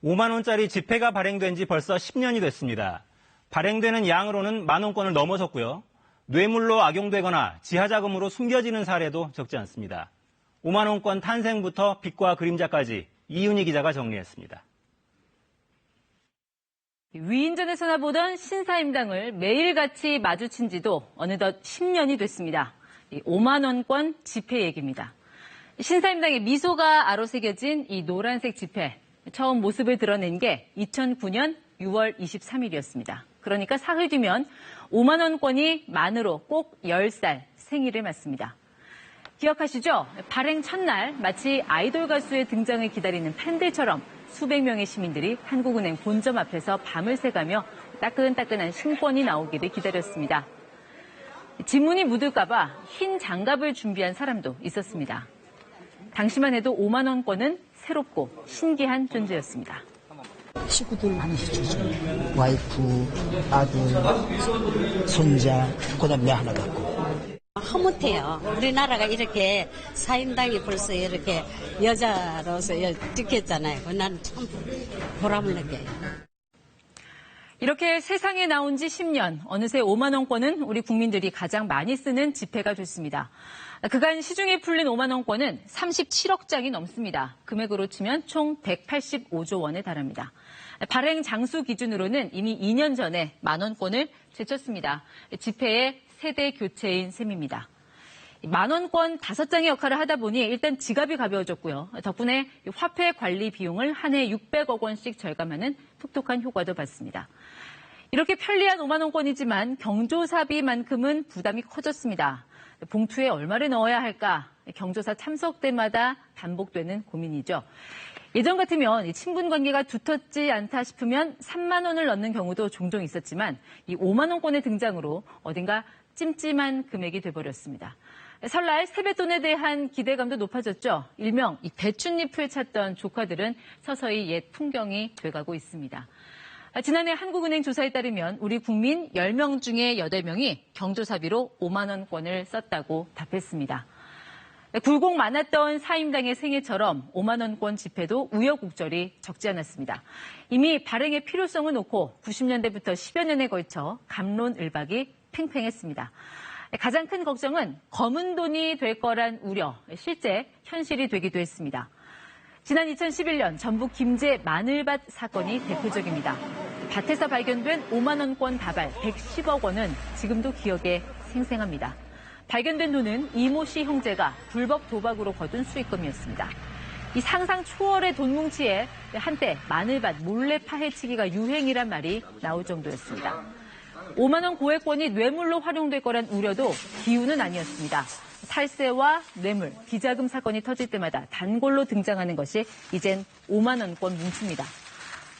5만 원짜리 지폐가 발행된 지 벌써 10년이 됐습니다. 발행되는 양으로는 만 원권을 넘어섰고요. 뇌물로 악용되거나 지하자금으로 숨겨지는 사례도 적지 않습니다. 5만 원권 탄생부터 빛과 그림자까지 이윤희 기자가 정리했습니다. 위인전에서나 보던 신사임당을 매일같이 마주친 지도 어느덧 10년이 됐습니다. 5만 원권 지폐 얘기입니다. 신사임당의 미소가 아로새겨진 이 노란색 지폐, 처음 모습을 드러낸 게 2009년 6월 23일이었습니다. 그러니까 사흘 뒤면 5만 원권이 만으로 꼭 10살 생일을 맞습니다. 기억하시죠? 발행 첫날 마치 아이돌 가수의 등장을 기다리는 팬들처럼 수백 명의 시민들이 한국은행 본점 앞에서 밤을 새가며 따끈따끈한 신권이 나오기를 기다렸습니다. 지문이 묻을까 봐 흰 장갑을 준비한 사람도 있었습니다. 당시만 해도 5만 원권은 새롭고 신기한 존재였습니다. 식구들 많이 해주죠. 와이프, 아들, 손자, 그다음 내 하나 갖고. 허무해요. 우리나라가 이렇게 사임당이 벌써 이렇게 여자로서 찍혔잖아요. 난 참 보람을 느껴요. 이렇게 세상에 나온 지 10년, 어느새 5만 원권은 우리 국민들이 가장 많이 쓰는 지폐가 됐습니다. 그간 시중에 풀린 5만 원권은 37억 장이 넘습니다. 금액으로 치면 총 185조 원에 달합니다. 발행 장수 기준으로는 이미 2년 전에 만 원권을 제쳤습니다. 지폐의 세대 교체인 셈입니다. 만 원권 5장의 역할을 하다 보니 일단 지갑이 가벼워졌고요. 덕분에 화폐 관리 비용을 한 해 600억 원씩 절감하는 톡톡한 효과도 봤습니다. 이렇게 편리한 5만 원권이지만 경조사비만큼은 부담이 커졌습니다. 봉투에 얼마를 넣어야 할까? 경조사 참석 때마다 반복되는 고민이죠. 예전 같으면 친분 관계가 두텁지 않다 싶으면 3만 원을 넣는 경우도 종종 있었지만 이 5만 원권의 등장으로 어딘가 찜찜한 금액이 돼버렸습니다. 설날 세뱃돈에 대한 기대감도 높아졌죠. 일명 이 배춧잎을 찾던 조카들은 서서히 옛 풍경이 돼가고 있습니다. 지난해 한국은행 조사에 따르면 우리 국민 10명 중에 8명이 경조사비로 5만 원권을 썼다고 답했습니다. 굴곡 많았던 사임당의 생애처럼 5만 원권 지폐도 우여곡절이 적지 않았습니다. 이미 발행의 필요성을 놓고 90년대부터 10여 년에 걸쳐 갑론을박이 팽팽했습니다. 가장 큰 걱정은 검은 돈이 될 거란 우려, 실제 현실이 되기도 했습니다. 지난 2011년 전북 김제 마늘밭 사건이 대표적입니다. 밭에서 발견된 5만 원권 다발 110억 원은 지금도 기억에 생생합니다. 발견된 돈은 이모 씨 형제가 불법 도박으로 거둔 수익금이었습니다. 이 상상 초월의 돈 뭉치에 한때 마늘밭 몰래 파헤치기가 유행이란 말이 나올 정도였습니다. 5만 원 고액권이 뇌물로 활용될 거란 우려도 비우는 아니었습니다. 탈세와 뇌물, 비자금 사건이 터질 때마다 단골로 등장하는 것이 이젠 5만 원권 뭉칩니다.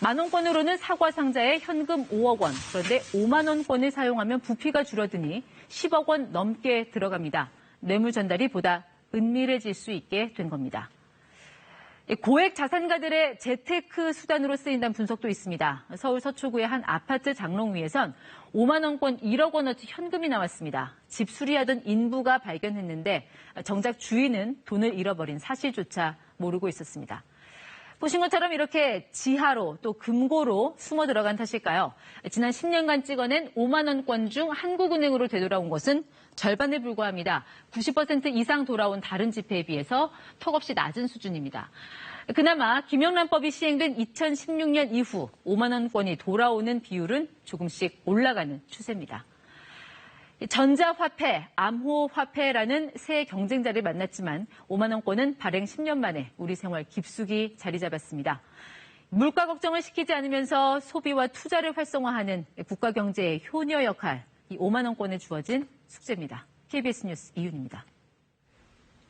만 원권으로는 사과 상자에 현금 5억 원, 그런데 5만 원권을 사용하면 부피가 줄어드니 10억 원 넘게 들어갑니다. 뇌물 전달이 보다 은밀해질 수 있게 된 겁니다. 고액 자산가들의 재테크 수단으로 쓰인다는 분석도 있습니다. 서울 서초구의 한 아파트 장롱 위에선 5만 원권 1억 원어치 현금이 나왔습니다. 집 수리하던 인부가 발견했는데 정작 주인은 돈을 잃어버린 사실조차 모르고 있었습니다. 보신 것처럼 이렇게 지하로 또 금고로 숨어 들어간 탓일까요? 지난 10년간 찍어낸 5만 원권 중 한국은행으로 되돌아온 것은 절반에 불과합니다. 90% 이상 돌아온 다른 지폐에 비해서 턱없이 낮은 수준입니다. 그나마 김영란법이 시행된 2016년 이후 5만 원권이 돌아오는 비율은 조금씩 올라가는 추세입니다. 전자화폐, 암호화폐라는 새 경쟁자를 만났지만 5만 원권은 발행 10년 만에 우리 생활 깊숙이 자리 잡았습니다. 물가 걱정을 시키지 않으면서 소비와 투자를 활성화하는 국가 경제의 효녀 역할, 이 5만 원권에 주어진 숙제입니다. KBS 뉴스 이윤입니다.